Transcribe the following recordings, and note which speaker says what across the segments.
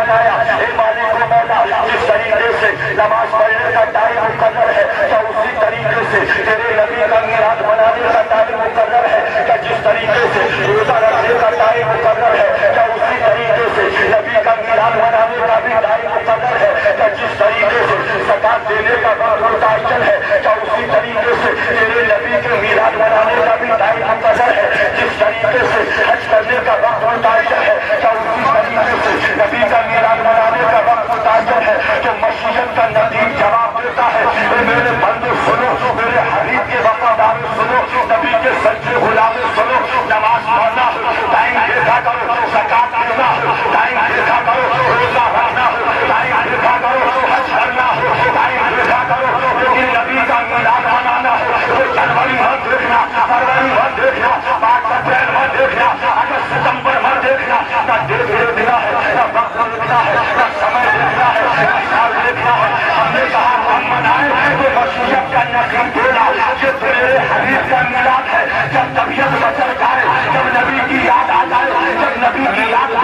Speaker 1: بنایا. اے مالک و مولا جس طریقے سے نماز پڑھنے کا ٹائم مقرر ہے کیا اسی طریقے سے تیرے نبی کا میلاد منانے کا ٹائم مقرر ہے کیا جس طریقے سے روزہ رکھنے کا ٹائم مقرر ہے کیا اسی طریقے سے نبی کا میلاد منانے کا بھی ٹائم مقرر ہے کیا جس طریقے سے زکات دینے کا وقت متعین ہے کیا اسی طریقے سے تیرے نبی کے میلاد منانے کا بھی ٹائم مقرر ہے جس طریقے سے حج کرنے کا وقت متعین ہے کیا اسی طریقے سے نبی کا میلاد منانے کا وقت متعین ہے جو مشیت کا نزدیک جواب دیتا ہے اے میرے بندے سنو میرے حبیب کے وفادار سنو نبی کے سچے غلام سنو نماز پڑھنا ٹائم دیکھا کرو زکات دینا ٹائم دیکھا کرو روزہ رکھنا ٹائم دیکھا کرو حج کرنا ٹائم دیکھا کرو لیکن نبی کا میلاد منانا تو جنوری مت دیکھنا فروری مت دیکھنا مارچ اپریل مت دیکھنا اگست ستمبر مت دیکھنا نہ ڈیٹ دیکھنا ہے نہ وقت دیکھنا ہے نہ سمے دیکھنا ہے نہ سال دیکھنا ہے. ہم نے کہا ہم منائے تو مشیت کا نقل بولا کہ تیرے حبیب کا میلاد ہے جب طبیعت بچل جائے جب نبی کی یاد آ جائے جب نبی کی یاد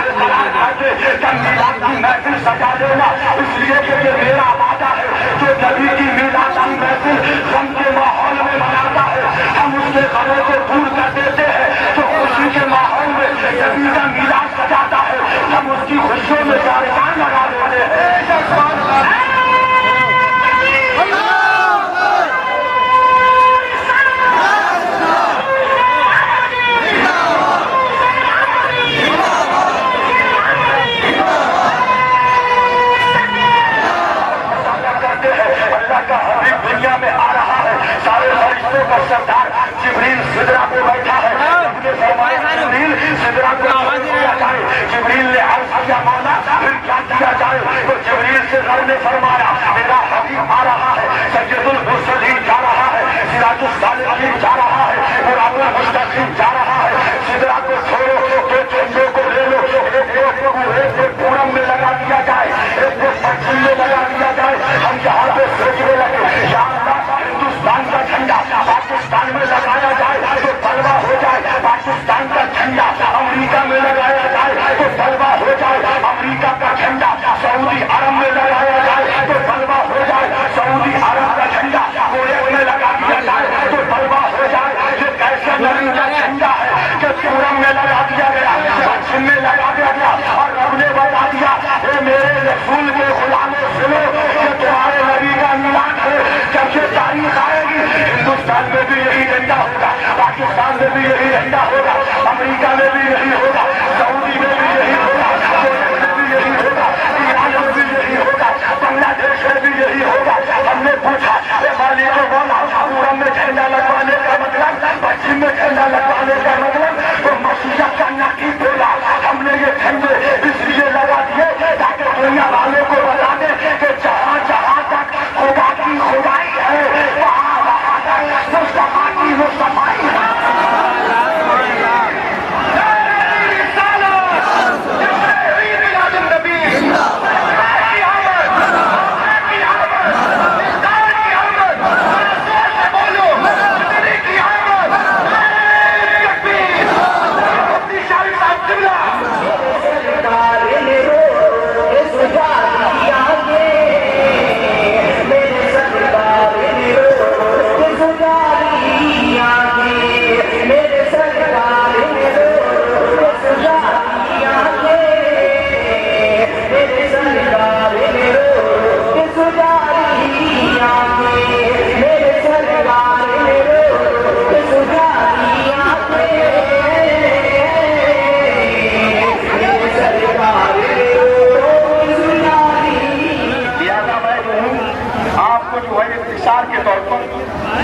Speaker 1: جب میلاد کی محفل سجا دینا اس لیے کہ یہ میرا وعدہ ہے جو نبی کی میلاد کی محفل غم کے ماحول میں مناتا ہے ہم اس کے غموں کو دور کر دیتے ہیں جو خوشی کے ماحول میں نبی کا میلاد سجاتا ہے ہم اس کی خوشیوں میں جان لگا دیتے ہیں. دنیا میں آ رہا ہے سارے فرشتوں کا سردار جبریل سدرا پہ بیٹھا ہے جبریل سدرا کو کیا جائے جبریل نے عرض کیا مولا پھر کیا کیا جائے تو جبریل سے رب نے فرمایا میرا حبیب آ رہا ہے سید المرسلین جا رہا ہے سراج الصالحین جا رہا ہے قرآن المستقیم جا رہا ہے سدرا کو چھوڑو دو چندوں کو لے لو ایک پورم میں لگا دیا جائے ایک پچھم میں لگا دیا جائے ہم یہاں پہ سوچنے لگے یا اللہ ہندوستان کا جھنڈا پاکستان میں لگایا جائے تو بلوا ہو جائے پاکستان کا جھنڈا امریکہ میں لگایا جائے تو بلوا ہو جائے امریکہ کا جھنڈا سعودی عرب میں لگایا جائے تو بلوا ہو جائے سعودی عرب کا جھنڈا کویت میں لگا دیا جائے تو بلوا ہو جائے یہ کیسے نبی کا جھنڈا ہے کہ پورم میں لگا دیا گیا پچھم میں لگا دیا گیا اور رب نے بتا دیا اے میرے رسول کے غلاموں سنو کہ تمہارے نبی کا میلاد ہے جب یہ تاریخ آئے گی ہندوستان میں بھی یہی جھنڈا ہوگا پاکستان میں بھی یہی جھنڈا ہوگا امریکہ میں بھی یہی ہوگا سعودی میں بھی یہی ہوگا کویت میں بھی یہی ہوگا ایران میں بھی یہی ہوگا بنگلہ دیش میں بھی یہی ہوگا. ہم نے پوچھا مالک و مولا پورم میں جھنڈا لگوانے کا مطلب پچھم میں جھنڈا لگوانے کا مطلب تو مشیت کا نقیب بولا ہم نے یہ جھنڈے اس لیے لگا دیے تاکہ دنیا والوں کو بتا دیں کہ جہاں جہاں تک خدا کی خدائی ہے وہاں وہاں تک مصطفیٰ کی مصطفائی ہے.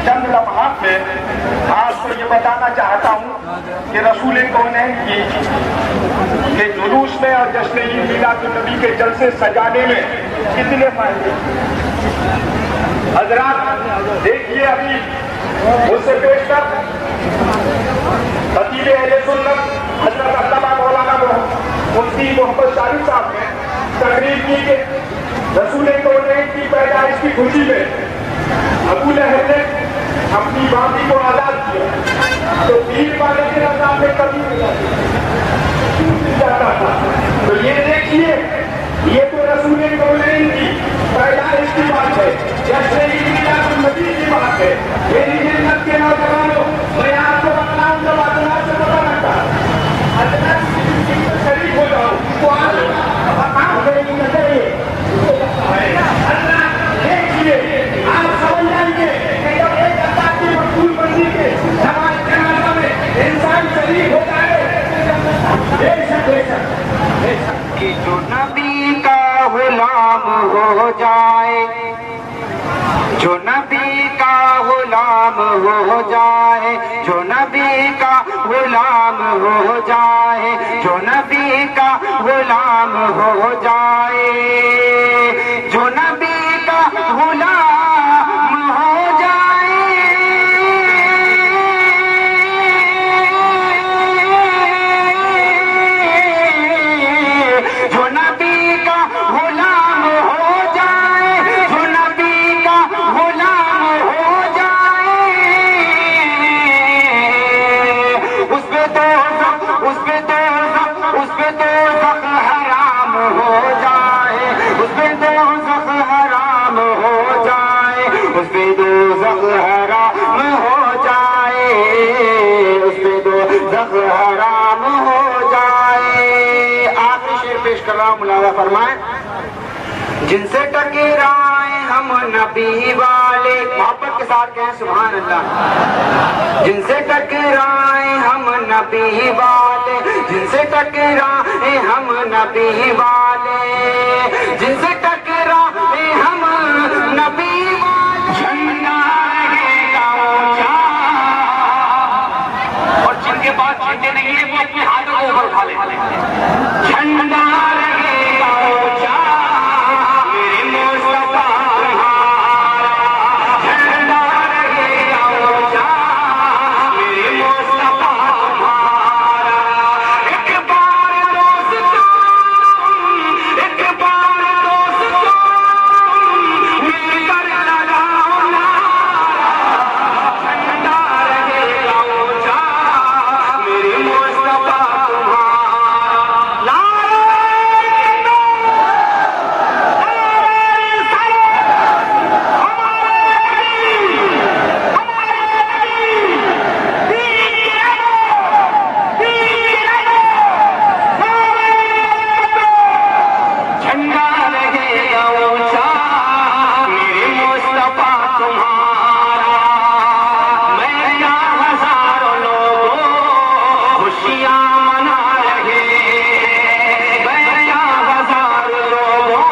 Speaker 1: چند لمحات میں آپ کو یہ بتانا چاہتا ہوں کہ رسول کونین کی کہ جلوس میں اور جشن عید میلاد النبی کے جلسے سجانے میں کتنے فائدے. حضرات دیکھیے ابھی مجھ سے پیش کر خطیب اہل سنت حضرت علامہ مولانا مفتی محمد شاہد صاحب نے تقریر کی کہ رسول کونین کی پیدائش کی خوشی میں ابو لہب نے اپنی باندھی کو آزاد کیا تو پیر والے کے رمضان میں کبھی نہیں جاتا تھا. تو یہ دیکھیے یہ تو رسول کونین کی پیدائش کی بات ہے، جشن عید میلاد النبی کی بات ہے۔ میری محنت کے نوجوانوں، میں آپ کو بتلاؤں جب ادنا سے پتہ لگتا ادنا سے شریک ہو جاؤ تو آپ میری نظر اللہ دیکھیے، آپ سمجھ جائیں گے کہ جب ایک اللہ کی مقبول بندی کے نماز جنازہ میں انسان شریک ہوتا ہے، بے شک بے شک بے شک
Speaker 2: کہ جو نبی کا غلام ہو جائے، جو نبی کا غلام ہو جائے، جو نبی کا غلام ہو جائے، جو نبی کا غلام ہو جائے، جو نبی کا غلام ہو جائے، جو نبی کا غلام ہو جائے، جو نبی کا غلام ہو جائے، اس پہ دوزخ، اس پہ دوزخ، اس پہ دوزخ حرام ہو جائے، اس پہ دوزخ حرام ہو جائے، اس پہ دوزخ حرام ہو جائے، اس پہ دوزخ حرام ہو جائے۔ آخری شعر پیش کر رہا ہوں، ملاحظہ فرمائیں۔ جن سے ٹکرائیں ہم نبی والے، محبت کے ساتھ کہیں سبحان اللہ۔ جن سے ٹکرائیں ہم نبی والے، جن سے ٹکرائیں ہم نبی والے، جن سے ٹکرائیں ہم نبی والے، جھنڈا رہے گا اونچا، اور جن کے پاس جھنڈے نہیں ہیں وہ اپنے ہاتھوں کو اوپر اٹھا لیں، جھنڈا رہے گا اونچا، میرے مصطفیٰ تمہارا، جھنڈا رہے گا اونچا، میرے مصطفیٰ تمہارا۔ ایک بار دوستو، ایک بار دوستو، مل کر لگاؤ نعرہ، جھنڈا رہے گا اونچا، میرے مصطفیٰ تمہارا۔ جھنڈا رہے گا اونچا، میرے مصطفیٰ تمہارا۔ میں یہاں ہزاروں لوگوں خوشیاں منا رہے، میں یہاں ہزاروں لوگوں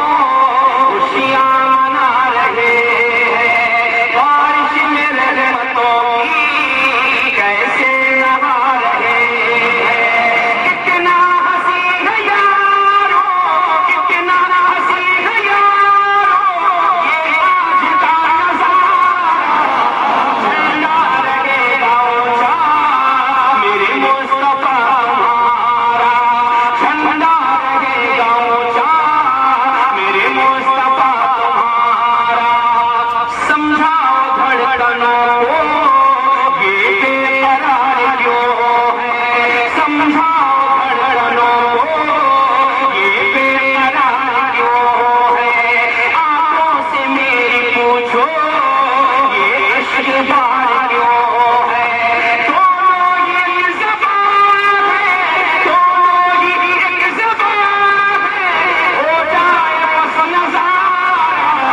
Speaker 2: خوشیاں منا رہے، بارش میں رحمتوں کی کیسے نہا رہے، کتنا حسین ہے یارو، کتنا حسین ہے یارو، یہ آج کا نظارہ، جھنڈا رہے گا اونچا، میرے مصطفیٰ تمہارا، جھنڈا رہے گا اونچا، میرے مصطفیٰ تمہارا۔ سمجھاؤ دھڑکنوں کو یہ بے قرار کیوں ہے، سمجھاؤ دھڑکنوں کو یہ بے قرار کیوں ہے، آنکھوں سے میری پوچھو یہ عشق بار کیوں ہے، دونوں یہ زبان ہے، دونوں ہی ایک زبان ہے، ہو جائے بس نظارہ،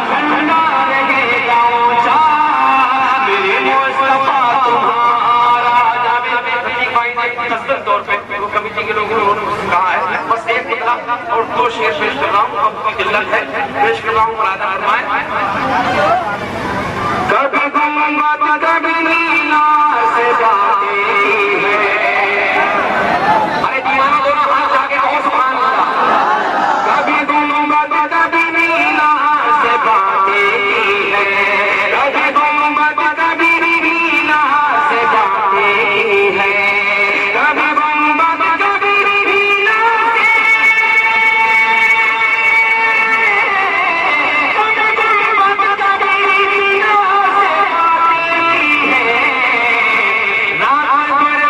Speaker 2: جھنڈا رہے گا اونچا، میرے مصطفیٰ تمہارا۔ تصدیق طور پہ وہ کمیٹی کے لوگوں نے کہا ہے، بس ایک نکلا اور دو شعر پیش کر رہا ہوں، اب کی قلت ہے، پیش کر رہا ہوں، ملاحظہ فرمائیں۔ کبھی گنبد کبھی مینار سے باتیں ہیں، ارے دیوانہ دونوں ہاتھ جا کے کہو سبحان اللہ۔ کبھی گنبد کبھی مینار سے باتیں ہیں، کبھی گنبد کبھی مینار سے باتیں ہیں، کبھی گنبد کبھی مینار سے، کبھی گنبد کبھی مینار سے باتیں ہیں، رات بھر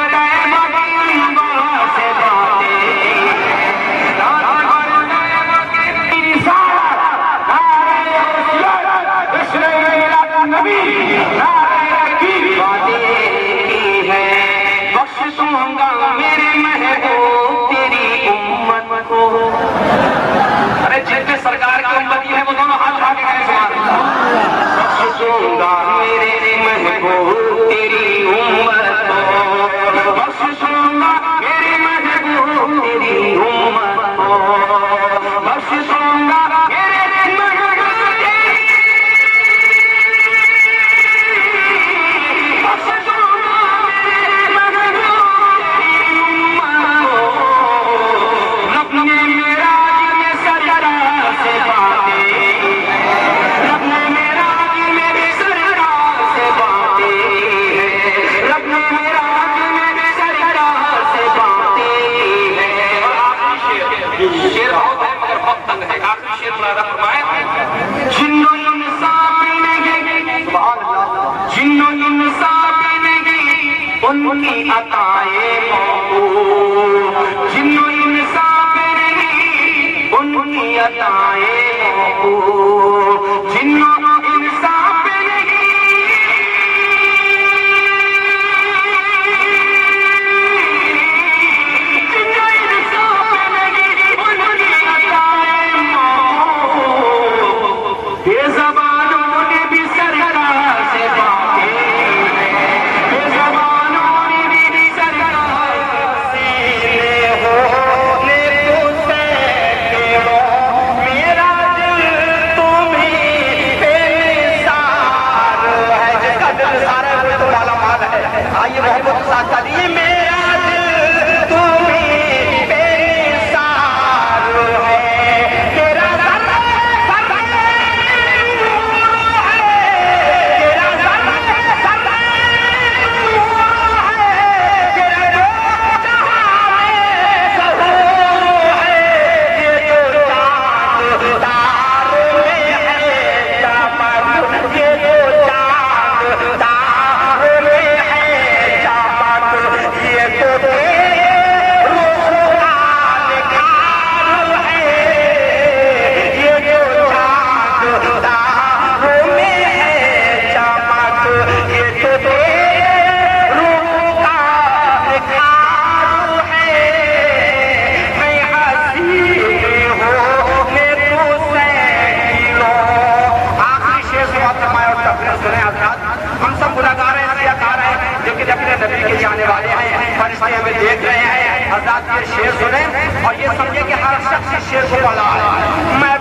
Speaker 2: محبوب تیری امت کو بخشوں گا میرے محبوب تیری امت کو بخشوں گا میرے محبوب بخشوں گا میرے محبوب تیری امت کو رب نے میرا میں سرکار سے باتیں رب نے میرا میرے سرکار سے باتیں رب نے میرا میرے سرکار سے باتیں شیر بہت ہے مگر بہت تنگ ہے آخری شیر ملاحظہ فرمائیں جن و انصاف نہیں جن و انصاف نہیں ان کی عطائیں موقوف جن و انصاف نہیں ان کی عطائیں موقوف جن و انصاف نہیں جن و انصاف نہیں ان کی عطائیں موقوف بے زبانوں نے بھی سرکار سے باتیں بے زبانوں نے بھی سرکار سینے ہونے کو سینکڑوں میرا دل تمہیں بے نثار ہے جس کا دل سارا ہے وہ تو مالا مال ہے آئیے محبت کے ساتھ چلیے میرا دل تمہیں بے نثار ہے تیرا ہم سب گناہگار ہیں ریاکار ہیں لیکن اپنے نبی کے جانے والے ہیں فرشتے ہمیں دیکھ رہے ہیں حضرات یہ شعر سنیں اور یہ سمجھیں کہ ہر شخص اس شعر کو پڑھا ہے میں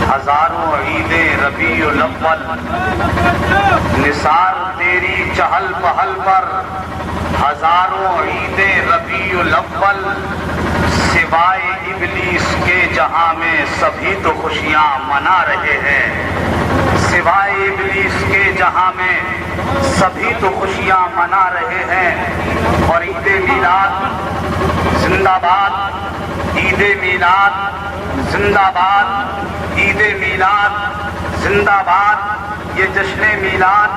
Speaker 2: ہزاروں عید ربیع الاول نثار تیری چہل پہل پر ہزاروں عید ربیع الاول سوائے ابلیس کے جہاں میں سبھی تو خوشیاں منا رہے ہیں سوائے ابلیس کے جہاں میں سبھی تو خوشیاں منا رہے ہیں اور عید میلاد زندہ باد عید میلاد زندہ باد عید میلاد زندہ باد یہ جشن میلاد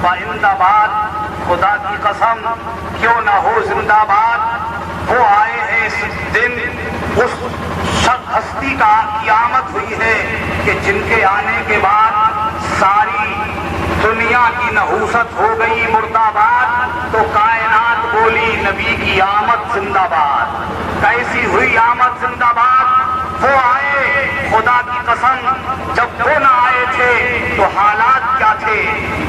Speaker 2: پائندہ باد خدا کی قسم کیوں نہ ہو زندہ باد وہ آئے ہیں اس دن اس ہستی کا قیامت ہوئی ہے کہ جن کے آنے کے بعد ساری دنیا کی نحوست ہو گئی مردہ آباد تو کائنات بولی نبی کی آمد زندہ باد کیسی ہوئی آمد زندہ باد وہ آئے خدا کی قسم جب وہ نہ آئے تھے تو حالات کیا تھے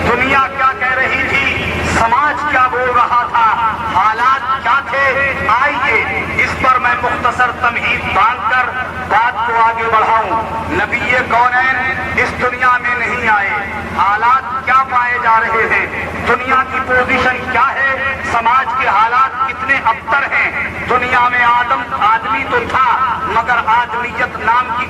Speaker 2: دنیا کیا کہہ رہی تھی سماج کیا بول رہا تھا حالات کیا تھے آئیے اس پر میں مختصر تمہید باندھ کر بات کو آگے بڑھاؤں نبی کونین اس دنیا میں نہیں آئے حالات کیا پائے جا رہے ہیں دنیا کی پوزیشن کیا ہے سماج کے حالات کتنے ابتر ہیں دنیا میں آدمی تو تھا مگر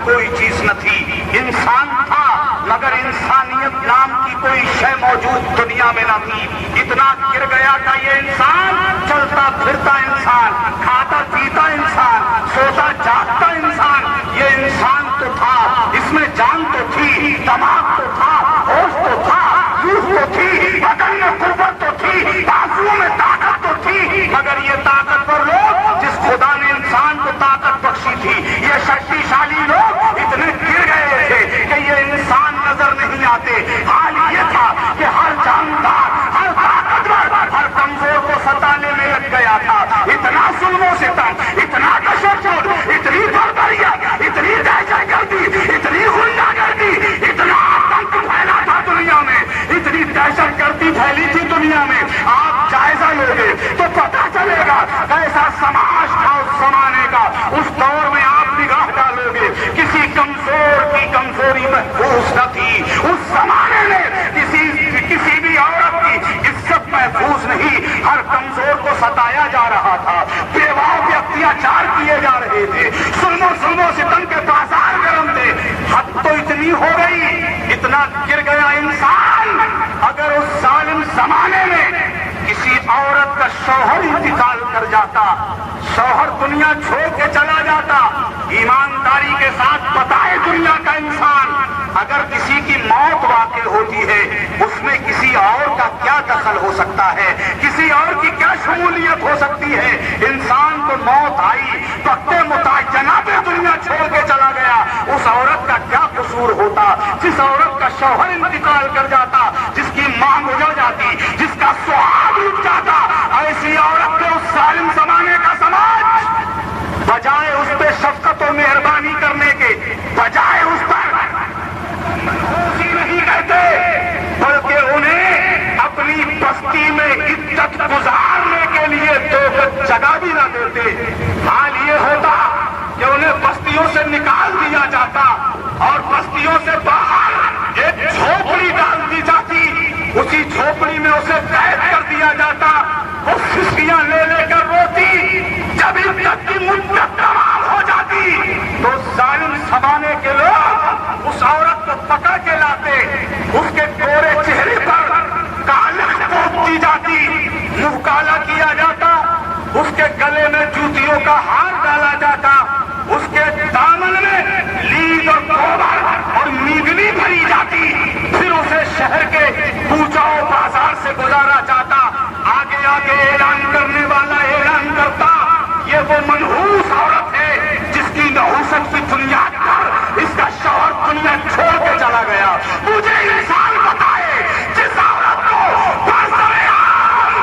Speaker 1: کوئی چیز نہ تھی، انسان تھا مگر انسانیت نام کی کوئی شے موجود دنیا میں نہ تھی۔ اتنا گر گیا تھا یہ انسان، چلتا پھرتا انسان، کھاتا پیتا انسان، سوتا جاگتا انسان، یہ انسان تو تھا، اس میں جان تو تھی، دماغ تو تھا، ہوش تو تھا، روح تو تھی، بدن میں قوت تو تھی، بازوؤں میں طاقت تو تھی، مگر یہ طاقتور لوگ جس خدا نے انسان کو طاقت بخشی تھی، یہ شکتیشالی لوگ اتنے گر گئے تھے کہ یہ انسان نظر نہیں آتے۔ حال یہ تھا کہ ہر جاندار، ہر طاقتور، ہر کمزور کو ستانے میں لگ گیا تھا۔ اتنا ظلم و ستم، اتنا تشدد، اتنی بربریت، اتنی دہشت گردی، اتنی غنڈہ گردی، اتنا آتنک پھیلا تھا دنیا میں، اتنی دہشت گردی پھیلی تھی دنیا میں۔ آپ جائزہ لو گے تو پتہ چلے گا کیسا سماج تھا اس زمانے کا۔ اس دور میں آپ نگاہ ڈالو گے، کسی کمزور کی کمزوری محفوظ نہ تھی۔ اس زمانے میں کسی بھی عورت کی عزت محفوظ نہیں، ہر کمزور کو ستایا جا رہا تھا، بیواؤں پہ اتیاچار کیے جا رہے تھے، ظلم و ستم کے بازار گرم تھے۔ حد تو اتنی ہو گئی، اتنا گر گیا انسان، اگر اس ظالم زمانے میں کسی عورت کا شوہر انتقال کر جاتا، شوہر دنیا چھوڑ کے چلا جاتا، ایمانداری کے ساتھ بتائے دنیا کا انسان، اگر کسی کی موت واقع ہوتی ہے اس میں کسی اور کا کیا دخل ہو سکتا ہے، کسی اور کی کیا شمولیت ہو سکتی ہے؟ انسان کو موت آئی، وقت متعینہ پہ دنیا چھوڑ کے چلا گیا، اس عورت کا کیا قصور ہوتا؟ جس عورت کا شوہر انتقال کر جاتا، جس کی ماں گزر جاتی، جس کا سہاگ اٹھ جاتا، ایسی عورت پہ اس ظالم زمانے کا سماج بجائے اس پہ شفقت و مہربانی کرنے کے، بجائے اس پر خوشی نہیں کہتے، بلکہ انہیں اپنی بستی میں عزت گزارنے کے لیے دو گز جگہ بھی نہ دیتے۔ حال یہ ہوتا کہ انہیں بستیوں سے نکال دیا جاتا اور بستیوں سے باہر ایک جھوپڑی ڈال دی جاتی، اسی جھوپڑی میں اسے قید کر دیا جاتا، وہ سسکیاں لے لے کر روتی۔ جب عزت کی مدت تمام ہو جاتی تو ظالم زمانے کے لوگ اس عورت کو پکڑ کے لاتے، اس کے گورے چہرے پر کالخ پوت دی جاتی، منہ کالا کیا جاتا، اس کے گلے میں جوتیوں کا ہار ڈالا جاتا، اس کے دامن میں لیگ اور گوبر اور نیگنی بھری جاتی، پھر اسے شہر کے کوچاؤں بازار سے گزارا جاتا۔ آگے آگے اعلان کرنے والا اعلان کرتا، یہ وہ منحوس عورت ہے جس کی نحوست کی بنیاد پر اس کا شوہر دنیا چھوڑ کے چلا گیا۔ مجھے انسان بتائے جس عورت کو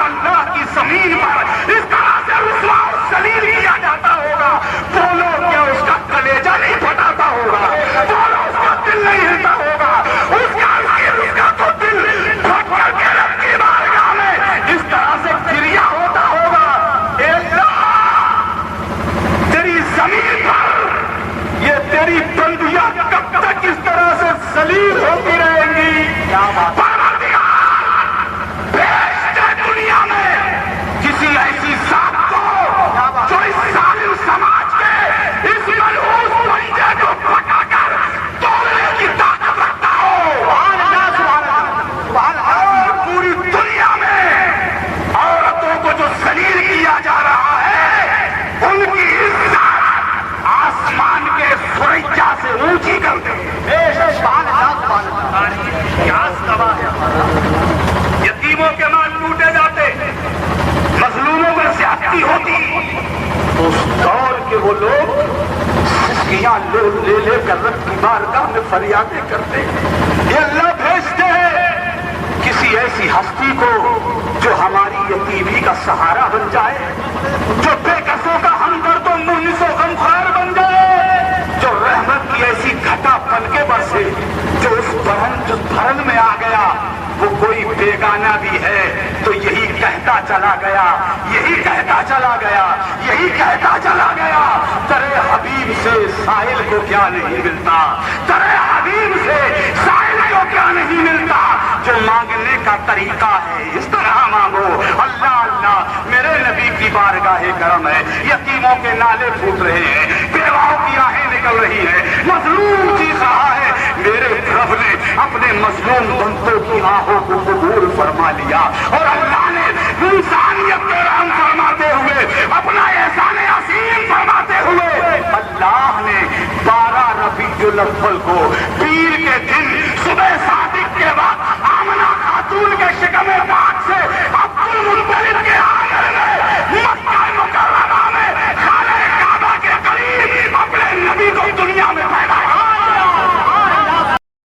Speaker 1: اللہ کی زمین پر اس طرح سے رسوا و ذلیل کیا جاتا ہوگا، بولو کیا اس کا کلیجہ نہیں پھٹاتا ہوگا؟ بولو اس کا دل نہیں ہلتا ہوگا؟ اس کا تو دل پھٹ کر کے رب کی بارگاہ میں اس طرح سے گریا ہوتا ہوگا۔ اے اللہ، تیری زمین پر یہ تیری بندیاں کب تک اس طرح سے ذلیل ہوتی رہیں گی؟ پروردگار، بھیج دے دنیا میں کسی ایسی ذات کو جو اس ظالم سماج کے اس منحوس بندے کو پکڑ کر توڑنے کی طاقت رکھتا ہو۔ پوری دنیا میں عورتوں کو جو ذلیل کیا جا رہا ہے، ان کی عزت آسمان کے سریا سے اونچی کر دے۔ یتیموں کے مال لوٹے جاتے، مظلوموں میں زیادتی ہوتی، تو اس دور کے وہ لوگ سسکیاں لے لے کر رب کی بارگاہ میں فریادیں کرتے۔ یہ اللہ بھیجتے ہیں کسی ایسی ہستی کو جو ہماری یتیمی کا سہارا بن جائے، جو بے کسوں کا ہمدرد و مونس و غمخوار بن جائے، جو رحمت کی ایسی گھٹا بن کے برسے، جو اس بھرن میں آ گیا۔ وہ کوئی بیگانہ بھی ہے تو یہی کہتا چلا گیا، یہی کہتا چلا گیا، یہی کہتا چلا گیا، ترے حبیب سے سائل کو کیا نہیں ملتا، ترے حبیب سے سائل کو کیا نہیں ملتا۔ جو مانگنے کا طریقہ ہے اس طرح مانگو۔ اللہ اللہ، میرے نبی کی بارگاہ کرم ہے، یتیموں کے نالے پھوٹ رہے ہیں، بیواؤں کی آہیں نکل رہی ہیں، مظلوم جو نفل کو 20